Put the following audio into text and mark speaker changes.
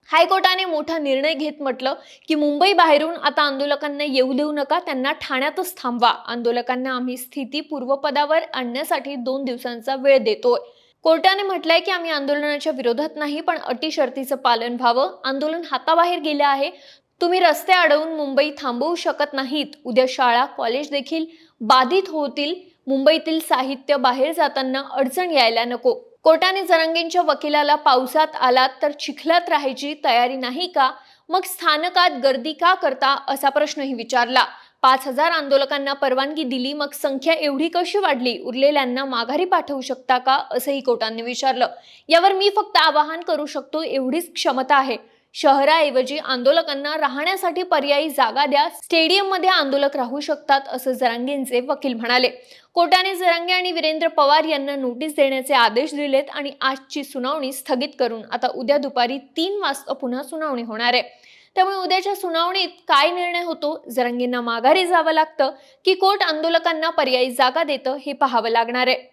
Speaker 1: हायकोर्टाने मोठा निर्णय घेत म्हटलं की मुंबई बाहेरून आता आंदोलकांना येऊ देऊ नका, त्यांना ठाण्यातच थांबवा. आंदोलकांना आम्ही स्थिती पूर्वपदावर आणण्यासाठी 2 दिवसांचा वेळ देतोय. कोर्टाने म्हटलंय की आम्ही आंदोलनाच्या विरोधात नाही, पण अटी शर्तीचं पालन व्हावं. आंदोलन हाताबाहेर गेलं आहे. तुम्ही रस्ते अडवून मुंबई थांबवू शकत नाहीत. उद्या शाळा कॉलेज देखील बाधित होतील. मुंबईतील साहित्य बाहेर जाताना अडचण यायला नको. कोर्टाने जरांगेंच्या वकिलाला पावसात आलात तर चिखलात राहायची तयारी नाही का, मग स्थानकात गर्दी का करता, असा प्रश्नही विचारला. 5,000 आंदोलकांना परवानगी दिली, मग संख्या एवढी कशी वाढली? उरलेल्यांना माघारी पाठवू शकता का, असंही कोर्टाने विचारलं. यावर मी फक्त आवाहन करू शकतो, एवढीच क्षमता आहे. शहराऐवजी आंदोलकांना राहण्यासाठी पर्यायी जागा द्या. स्टेडियममध्ये आंदोलक राहू शकतात, असं जरांगेंचे वकील म्हणाले. कोर्टाने जरांगे आणि वीरेंद्र पवार यांना नोटीस देण्याचे आदेश दिलेत आणि आजची सुनावणी स्थगित करून आता उद्या दुपारी 3 वाजता पुन्हा सुनावणी होणार आहे. त्यामुळे उद्याच्या सुनावणीत काय निर्णय होतो, जरांगेंना माघारी जावं लागतं की कोर्ट आंदोलकांना पर्यायी जागा देतं, हे पाहावं लागणार आहे.